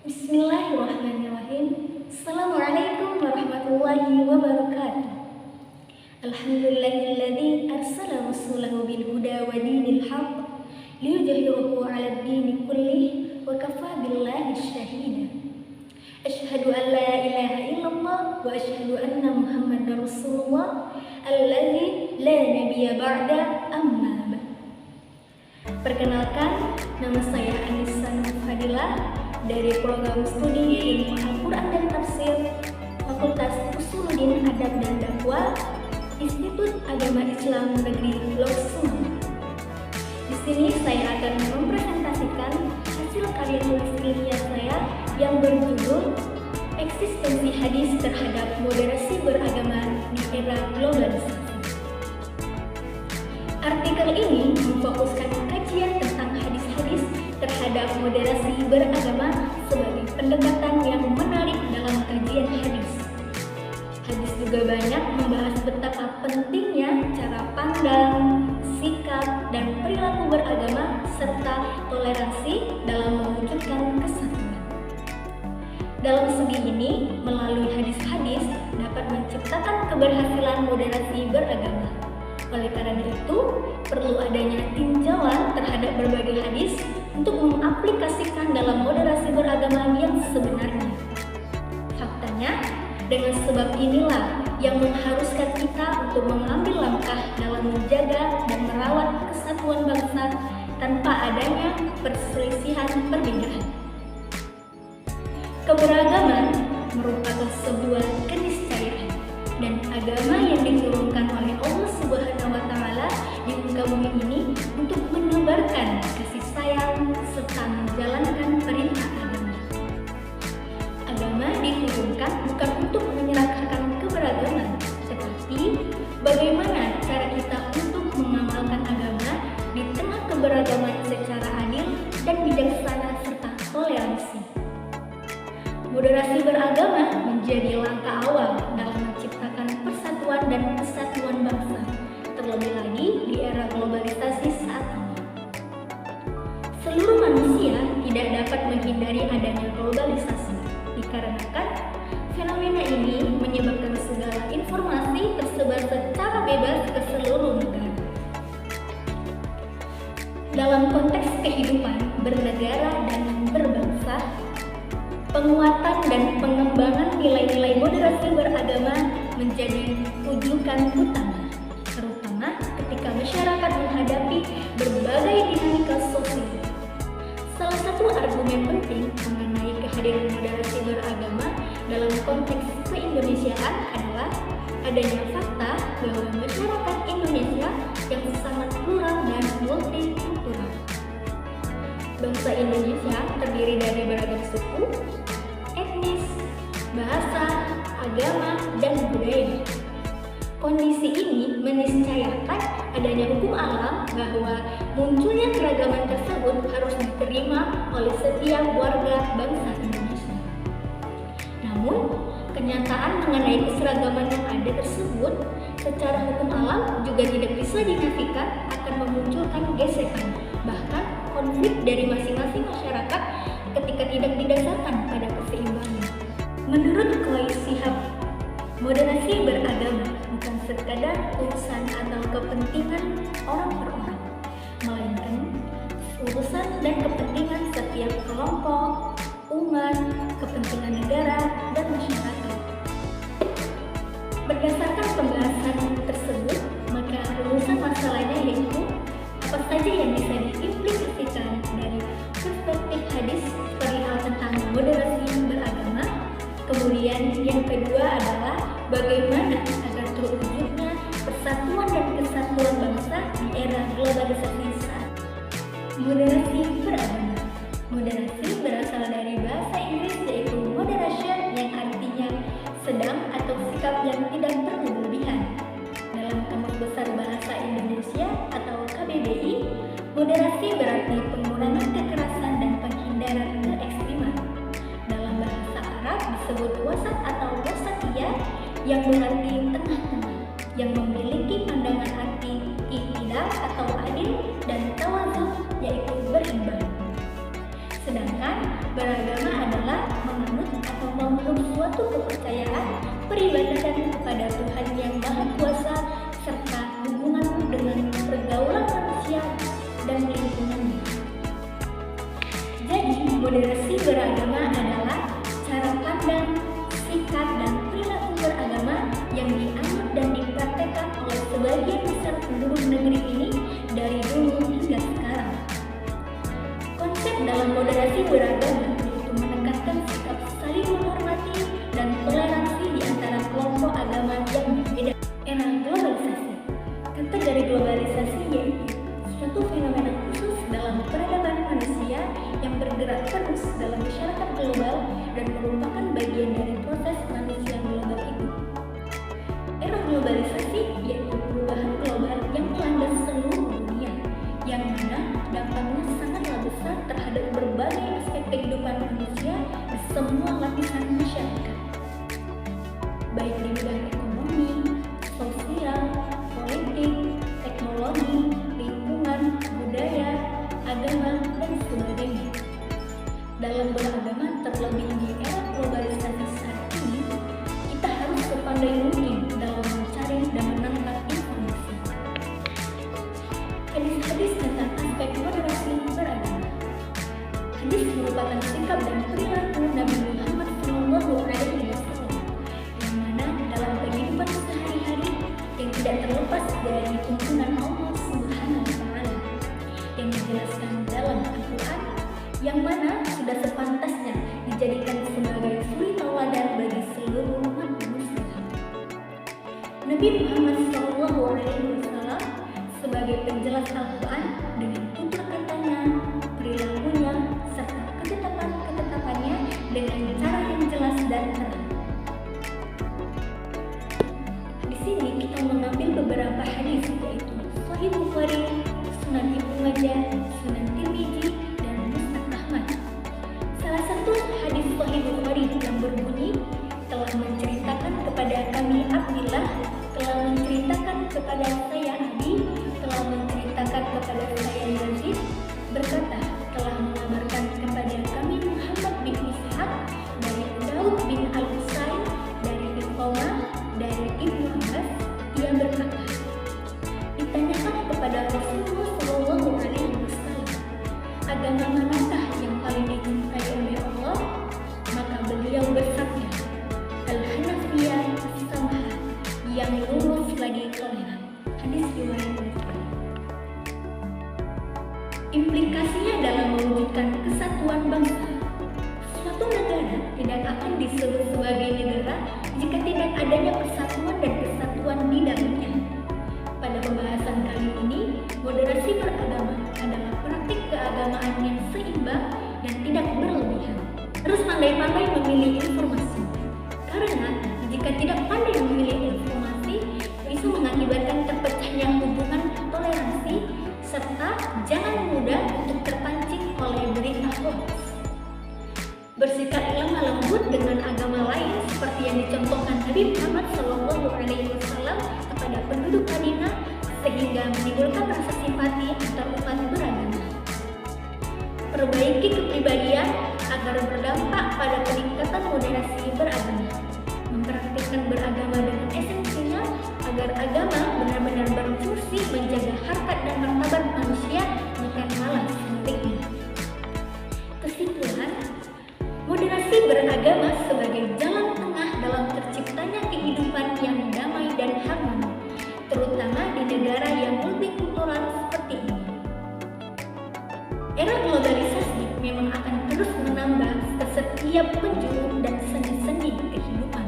Bismillahirrahmanirrahim. Assalamualaikum warahmatullahi wabarakatuh. Alhamdulillahilladzi arsala rasulahu bil huda wa dinil haqq liyudhhirahu 'alad dini kullih wa kafaa billahi shahida. Asyhadu an la ilaha illallah wa asyhadu anna Muhammadar Rasulullah alladzi la nabiyya ba'da amma ba'd. Perkenalkan, nama saya Anissa Fadilah dari program studi ilmu Al-Quran dan Tafsir Fakultas Usuluddin Adab dan Dakwah Institut Agama Islam Negeri Blok Sumatera. Di sini saya akan mempresentasikan hasil karya tulis ilmiah saya yang berjudul Eksistensi Hadis Terhadap Moderasi Beragama di Era Globalisasi. Artikel ini memfokuskan kajian tentang hadis-hadis terhadap moderasi beragama sebagai pendekatan yang menarik dalam kajian hadis. Hadis juga banyak membahas betapa pentingnya cara pandang, sikap, dan perilaku beragama serta toleransi dalam mewujudkan kesatuan. Dalam segi ini, melalui hadis-hadis dapat menciptakan keberhasilan moderasi beragama. Oleh karena itu, perlu adanya tinjauan terhadap berbagai hadis untuk mengaplikasikan dalam moderasi beragama yang sebenarnya. Faktanya, dengan sebab inilah yang mengharuskan kita untuk mengambil langkah dalam menjaga dan merawat kesatuan bangsa tanpa adanya perselisihan perbedaan. Keberagaman merupakan sebuah keniscayaan dan agama yang diturunkan oleh Allah Subhanahu wa Ta'ala di muka bumi ini untuk menebarkan kasih sayang serta menjalankan perintah agama. Agama diturunkan bukan untuk menyerahkan keberagaman, tetapi bagaimana cara kita untuk mengamalkan agama di tengah keberagaman secara adil dan bijaksana serta toleransi. Moderasi beragama menjadi langkah awal dalam menciptakan persatuan dan kesatuan bangsa, terlebih lagi di era globalisasi saat ini. Seluruh manusia tidak dapat menghindari adanya globalisasi, dikarenakan fenomena ini menyebabkan segala informasi tersebar secara bebas ke seluruh negara. Dalam konteks kehidupan bernegara dan berbangsa, penguatan dan pengembangan nilai-nilai moderasi beragama menjadi rujukan utama, terutama ketika masyarakat menghadapi berbagai dinamika sosial. Salah satu argumen penting mengenai kehadiran moderasi beragama dalam konteks keindonesiaan adalah adanya fakta bahwa masyarakat Indonesia yang sangat plural dan multikultural. Bangsa Indonesia terdiri dari beragam suku, etnis, bahasa, agama, dan budaya. Kondisi ini meniscayakan adanya hukum alam bahwa munculnya keragaman tersebut harus diterima oleh setiap warga bangsa Indonesia. Namun, kenyataan mengenai keseragaman yang ada tersebut secara hukum alam juga tidak bisa dinafikan akan memunculkan gesekan, bahkan konflik dari masing-masing masyarakat ketika tidak didasarkan pada keseimbangan. Menurut Khoi Shihab, moderasi beragama bukan sekadar urusan atau kepentingan orang per orang, melainkan urusan dan kepentingan setiap kelompok, umat, kepentingan negara, dan masyarakat. Berdasarkan pembahasan tersebut, maka rumusan masalahnya yaitu apa saja yang bisa diimplikasikan dari perspektif hadis perihal tentang moderasi beragama. Kemudian yang kedua adalah bagaimana agar terwujudnya persatuan dan kesatuan bangsa di era globalisasi saat. Moderasi beragama. Moderasi berasal dari bahasa Inggris yaitu moderation yang artinya sedang atau sikap yang tidak berlebihan. Dalam Kamus Besar Bahasa Indonesia atau KBBI, moderasi berarti pengurangan kekerasan dan penghindaran keekstriman. Dalam bahasa Arab disebut wasat atau wasatiyah yang berarti tengah-tengah, yang memiliki pandangan arti i'tidal atau adil dan tawazun yaitu berimbang. Sedangkan beragama adalah suatu kepercayaan, peribadatan kepada Tuhan yang Maha Kuasa, serta hubunganmu dengan pergaulan manusia dan lingkungannya. Jadi, moderasi beragama adalah cara pandang, sikap, dan perilaku beragama yang dianut dan dipraktekkan oleh sebagian besar penduduk negeri ini dari dulu hingga sekarang. Konsep dalam moderasi beragama yaitu menekankan sikap saling menghormati dan toleransi di antara kelompok agama yang berbeda. Era globalisasi. Kata dari globalisasi yaitu suatu fenomena khusus dalam peradaban manusia yang bergerak terus dalam masyarakat global dan merupakan bagian dari proses manusia global itu. Era globalisasi yaitu perubahan global yang melanda seluruh dunia, yang mana dampaknya sangatlah besar terhadap berbagai aspek kehidupan manusia di semua lapisan masyarakat, baik di bidang ekonomi, sosial, politik, teknologi, lingkungan, budaya, agama, dan sebagainya. Dalam beragama, terlebih di era globalisasi saat ini, kita harus sepandai mungkin dalam mencari dan menangkap informasi. Hadis-hadis tentang aspek moderasi beragama. Hadis merupakan sikap dan perilaku Nabi Muhammad SAW, yang mana dalam kehidupan sehari-hari yang tidak terlepas dari tuntunan Allah Subhanahu wa Ta'ala yang dijelaskan dalam Al-Quran, yang mana sudah sepantasnya dijadikan sebagai suri tauladan bagi seluruh umat muslim. Nabi Muhammad SAW sebagai penjelas Al-Quran dengan tutur katanya, perilakunya, serta ketetapan-ketetapannya dengan cara yang jelas dan terang. Di sini kita mengambil beberapa hadis yaitu Sahih Bukhari, Sunan Ibnu Majah, Sunan Tirmizi, dan Musnad Ahmad. Salah satu hadis Sahih Bukhari yang berbunyi, telah menceritakan kepada kami Abdillah, telah menceritakan kepada saya Abi, telah menceritakan kepada saya Yazid, berkata, telah mengabarkan kepada kami Muhammad bin Ishaq dari Daud bin Al-Husain dari Iqamah dari Ibnu Abbas, ia berkata, ditanyakan kepada Rasulullah SAW, agama manakah yang paling dicintai oleh Allah? Maka beliau bersabda, Al-Hanafiyah As-Samhah, yang lurus lagi toleran. Hadis riwayat Bukhari. Implikasinya dalam mewujudkan kesatuan bangsa. Suatu negara tidak akan disebut sebagai negara jika tidak adanya persatuan dan kesatuan di dalamnya. Pada pembahasan kali ini, moderasi beragama adalah praktik keagamaan yang seimbang dan tidak berlebihan. Harus pandai-pandai memilih informasi, karena jika tidak pandai memilih informasi, bisa mengakibatkan terpecahnya hubungan toleransi, serta jangan mudah untuk terpancing oleh berita hoax. Bersikap lemah lembut dengan agama lain seperti yang dicontohkan Nabi Muhammad SAW kepada penduduk Madinah, sehingga menimbulkan rasa simpati antar umat beragama. Perbaiki kepribadian agar berdampak pada peningkatan moderasi beragama. Mempraktikkan beragama dengan esensinya agar agama benar-benar berfungsi menjaga harkat dan martabat manusia, bukan malah sebaliknya. Kesimpulan, moderasi beragama sebagai jalan tengah dalam terciptanya kehidupan yang damai dan harmoni, terutama di negara yang multikultural seperti ini. Era globalisasi memang akan terus menambah ke setiap penjuru dan sendi-sendi kehidupan.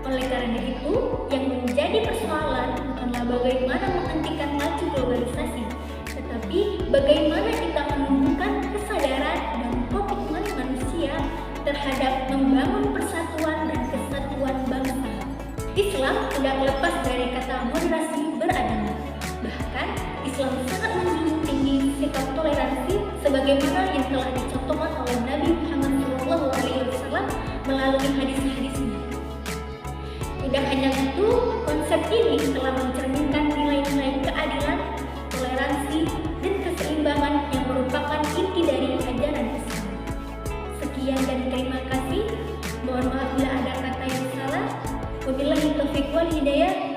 Oleh karena itu, yang menjadi persoalan bukanlah bagaimana menghentikan laju globalisasi, tetapi bagaimana kita menumbuhkan kesadaran dan komitmen manusia terhadap membangun persatuan dan kesatuan bangsa. Islam tidak lepas dari kata moderasi beragama. Bahkan, Islam sangat menjunjung tinggi sikap toleransi sebagaimana yang telah dicontohkan oleh Nabi Muhammad SAW melalui hadis-hadisnya. Tidak hanya itu, konsep ini telah mencerminkan nilai-nilai keadilan, toleransi, dan keseimbangan yang merupakan inti dari ajaran Islam. Sekian dan terima kasih. Mohon maaf Wabillahi taufiq wal hidayah.